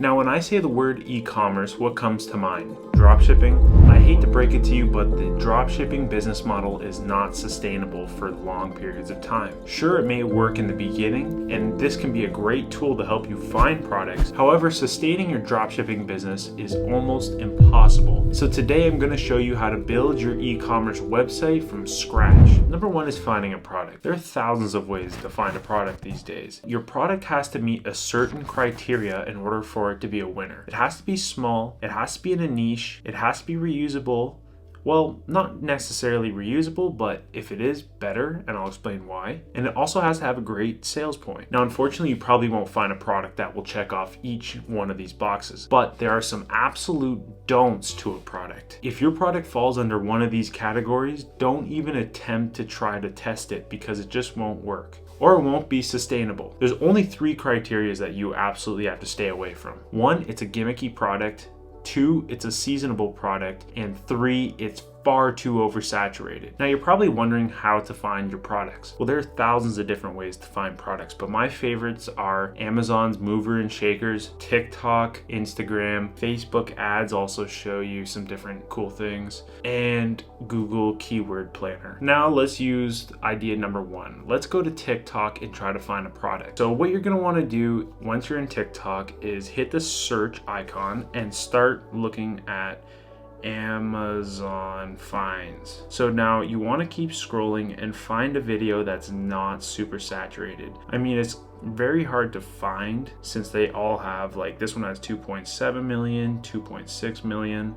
Now, when I say the word e-commerce, what comes to mind? Dropshipping? I hate to break it to you, but the dropshipping business model is not sustainable for long periods of time. Sure, it may work in the beginning, and this can be a great tool to help you find products. However, sustaining your dropshipping business is almost impossible. So today I'm going to show you how to build your e-commerce website from scratch. Number one is finding a product. There are thousands of ways to find a product these days. Your product has to meet a certain criteria in order for it to be a winner. It has to be small, it has to be in a niche, it has to be reusable. Well, not necessarily reusable, but if it is, better, and I'll explain why. And it also has to have a great sales point. Now, unfortunately, you probably won't find a product that will check off each one of these boxes, but there are some absolute don'ts to a product. If your product falls under one of these categories, don't even attempt to try to test it because it just won't work, or it won't be sustainable. There's only 3 criteria that you absolutely have to stay away from. 1, it's a gimmicky product. 2, it's a seasonable product. And 3, it's far too oversaturated. Now, you're probably wondering how to find your products. Well, there are thousands of different ways to find products, but my favorites are Amazon's mover and shakers, TikTok, Instagram, Facebook ads also show you some different cool things, and Google Keyword Planner. Now let's use idea number 1. Let's go to TikTok and try to find a product. So what you're gonna wanna do once you're in TikTok is hit the search icon and start looking at Amazon finds. So now you want to keep scrolling and find a video that's not super saturated. I mean, it's very hard to find since they all have, like, this one has 2.7 million, 2.6 million.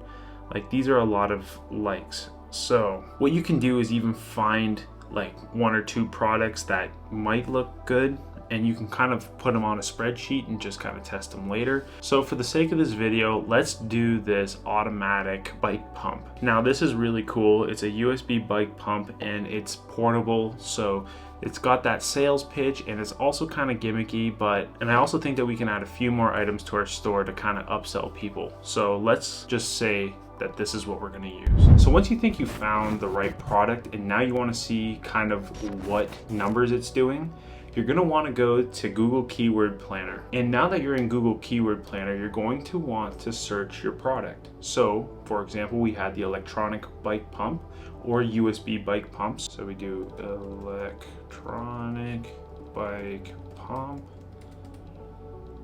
Like, these are a lot of likes. So what you can do is even find like 1 or 2 products that might look good, and you can kind of put them on a spreadsheet and just kind of test them later. So for the sake of this video, let's do this automatic bike pump. Now this is really cool. It's a USB bike pump and it's portable. So it's got that sales pitch and it's also kind of gimmicky, and I also think that we can add a few more items to our store to kind of upsell people. So let's just say that this is what we're going to use. So once you think you found the right product and now you want to see kind of what numbers it's doing, you're going to want to go to Google Keyword Planner. And now that you're in Google Keyword Planner, you're going to want to search your product. So for example, we had the electronic bike pump or USB bike pumps. So we do electronic bike pump,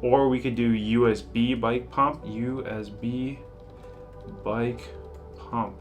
or we could do USB bike pump, USB bike pump.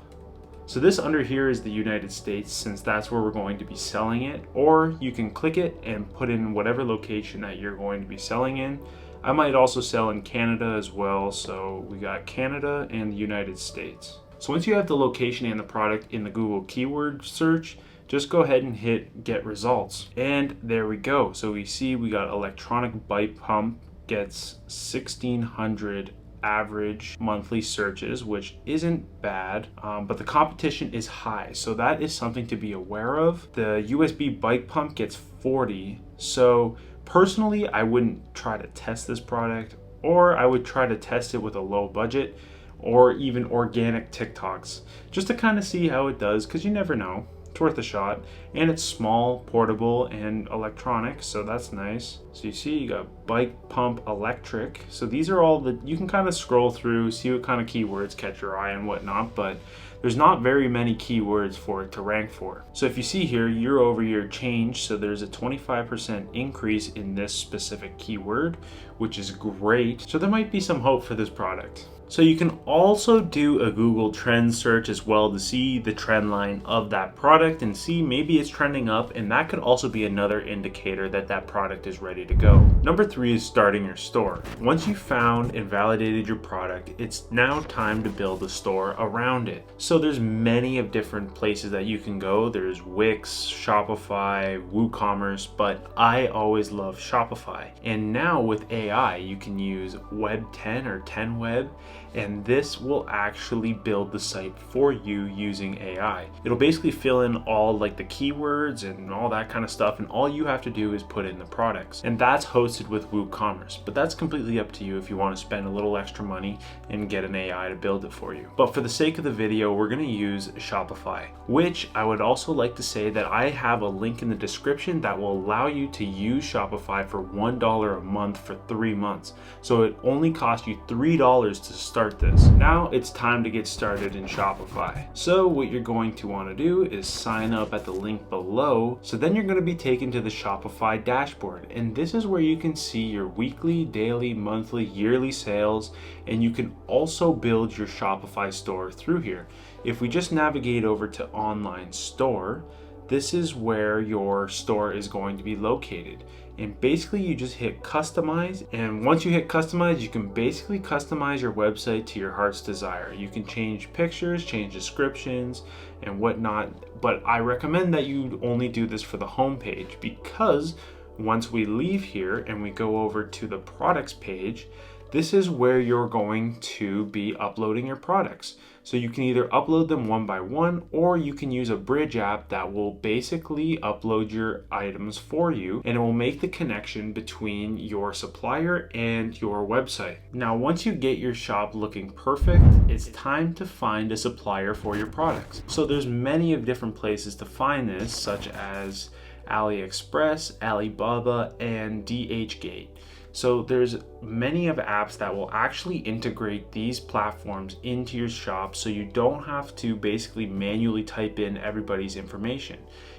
So this under here is the United States, since that's where we're going to be selling it, or you can click it and put in whatever location that you're going to be selling in. I might also sell in Canada as well, so we got Canada and the United States. So once you have the location and the product in the Google keyword search, just go ahead and hit get results. And there we go. So we see we got electronic bike pump gets 1,600 average monthly searches, which isn't bad, but the competition is high, so that is something to be aware of. The USB bike pump gets 40, so personally I wouldn't try to test this product, or I would try to test it with a low budget or even organic TikToks just to kind of see how it does, because you never know. It's worth a shot, and it's small, portable, and electronic, so that's nice. So you see you got bike pump electric. So these are all the, you can kind of scroll through, see what kind of keywords catch your eye and whatnot, but there's not very many keywords for it to rank for. So if you see here, year over year change, so there's a 25% increase in this specific keyword, which is great. So there might be some hope for this product. So you can also do a Google Trends search as well to see the trend line of that product and see maybe it's trending up, and that could also be another indicator that that product is ready to go. Number 3 is starting your store. Once you've found and validated your product, it's now time to build a store around it. So there's many of different places that you can go. There's Wix, Shopify, WooCommerce, but I always love Shopify. And now with AI, you can use Web 10 or 10 Web, and this will actually build the site for you using AI. It'll basically fill in all like the keywords and all that kind of stuff, and all you have to do is put in the products. And that's hosted with with WooCommerce, but that's completely up to you if you want to spend a little extra money and get an AI to build it for you. But for the sake of the video, we're going to use Shopify, which I would also like to say that I have a link in the description that will allow you to use Shopify for $1 a month for 3 months. So it only costs you $3 to start this. Now it's time to get started in Shopify. So what you're going to want to do is sign up at the link below. So then you're going to be taken to the Shopify dashboard, and this is where you can see your weekly, daily, monthly, yearly sales, and you can also build your Shopify store through here. If we just navigate over to online store, this is where your store is going to be located. And basically you just hit customize, and once you hit customize, you can basically customize your website to your heart's desire. You can change pictures, change descriptions and whatnot, but I recommend that you only do this for the home page, because once we leave here and we go over to the products page, this is where you're going to be uploading your products. So you can either upload them one by one, or you can use a bridge app that will basically upload your items for you, and it will make the connection between your supplier and your website. Now, once you get your shop looking perfect, it's time to find a supplier for your products. So there's many of different places to find this, such as AliExpress, Alibaba, and DHgate. So there's many of apps that will actually integrate these platforms into your shop, so you don't have to basically manually type in everybody's information.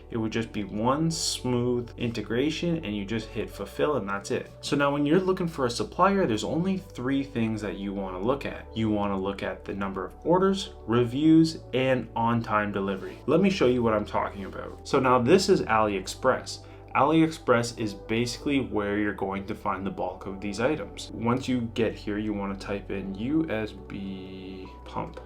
It would just be one smooth integration, and you just hit fulfill and that's it. So now when you're looking for a supplier, there's only 3 things that you want to look at. You want to look at the number of orders, reviews, and on-time delivery. Let me show you what I'm talking about. So now this is AliExpress. AliExpress is basically where you're going to find the bulk of these items. Once you get here, you want to type in USB pump.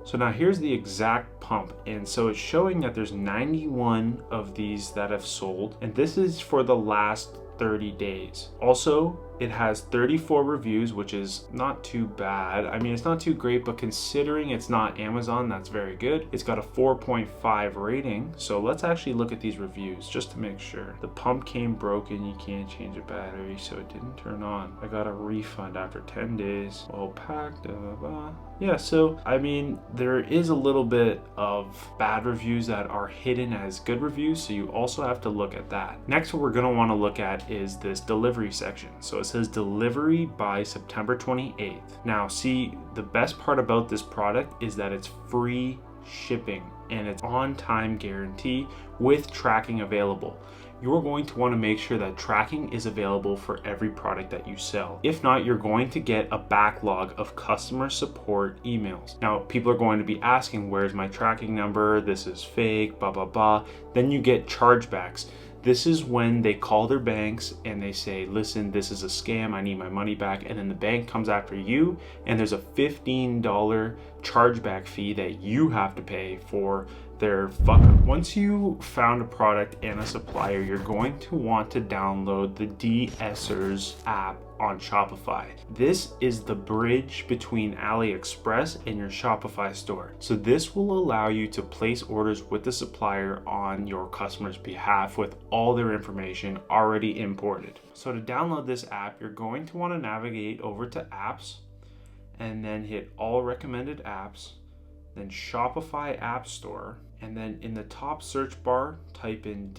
So now here's the exact pump, and so it's showing that there's 91 of these that have sold, and this is for the last 30 days. Also, it has 34 reviews, which is not too bad. I mean, it's not too great, but considering it's not Amazon, that's very good. It's got a 4.5 rating. So let's actually look at these reviews just to make sure. The pump came broken, you can't change a battery, so it didn't turn on. I got a refund after 10 days. Well packed, blah, blah, blah. Yeah, so I mean, there is a little bit of bad reviews that are hidden as good reviews, so you also have to look at that. Next, what we're gonna wanna look at is this delivery section. So it says delivery by September 28th. Now, see, the best part about this product is that it's free shipping and it's on-time guarantee with tracking available. You're going to want to make sure that tracking is available for every product that you sell. If not, you're going to get a backlog of customer support emails. Now, people are going to be asking, where's my tracking number? This is fake, blah, blah, blah. Then you get chargebacks. This is when they call their banks and they say, listen, this is a scam, I need my money back. And then the bank comes after you, and there's a $15 chargeback fee that you have to pay for their fuck up. Once you found a product and a supplier, you're going to want to download the DSers app on Shopify. This is the bridge between AliExpress and your Shopify store. So this will allow you to place orders with the supplier on your customer's behalf with all their information already imported. So to download this app, you're going to want to navigate over to Apps and then hit all recommended apps, then Shopify App Store, and then in the top search bar, type in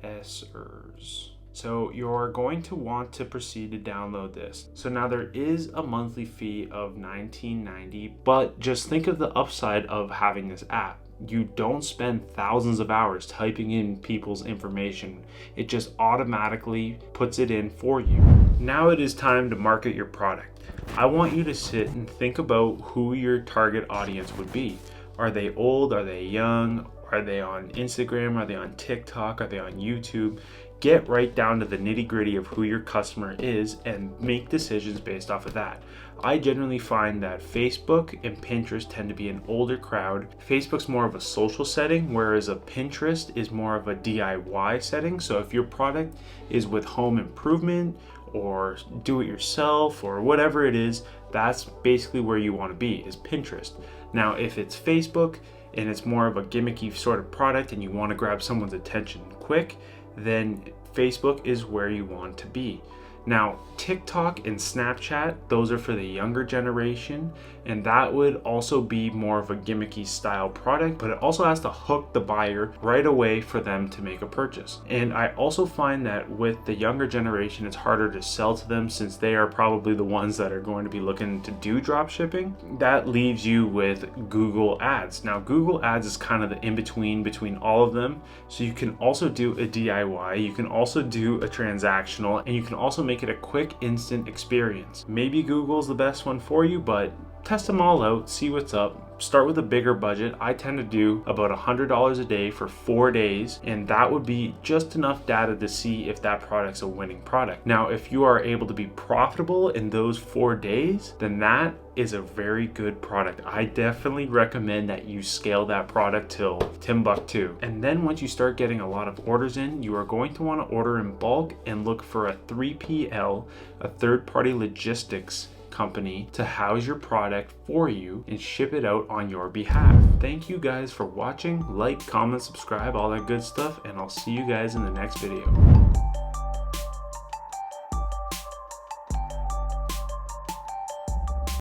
DSers. So you're going to want to proceed to download this. So now there is a monthly fee of $19.90, but just think of the upside of having this app. You don't spend thousands of hours typing in people's information. It just automatically puts it in for you. Now it is time to market your product. I want you to sit and think about who your target audience would be. Are they old? Are they young? Are they on Instagram? Are they on TikTok? Are they on YouTube? Get right down to the nitty-gritty of who your customer is and make decisions based off of that. I generally find that Facebook and Pinterest tend to be an older crowd. Facebook's more of a social setting, whereas a Pinterest is more of a DIY setting. So if your product is with home improvement or do it yourself or whatever it is, that's basically where you want to be, is Pinterest. Now, if it's Facebook and it's more of a gimmicky sort of product and you want to grab someone's attention quick, then Facebook is where you want to be. Now, TikTok and Snapchat, those are for the younger generation, and that would also be more of a gimmicky style product, but it also has to hook the buyer right away for them to make a purchase. And I also find that with the younger generation, it's harder to sell to them since they are probably the ones that are going to be looking to do drop shipping. That leaves you with Google Ads. Now, Google Ads is kind of the in-between between all of them. So you can also do a DIY, you can also do a transactional, and you can also make it a quick, instant experience. Maybe Google's the best one for you, but test them all out, see what's up. Start with a bigger budget. I tend to do about $100 a day for 4 days, and that would be just enough data to see if that product's a winning product. Now, if you are able to be profitable in those 4 days, then that is a very good product. I definitely recommend that you scale that product till Timbuktu. And then once you start getting a lot of orders in, you are going to want to order in bulk and look for a 3PL, a third-party logistics company, to house your product for you and ship it out on your behalf. Thank you guys for watching. Like, comment, subscribe, all that good stuff, and I'll see you guys in the next video.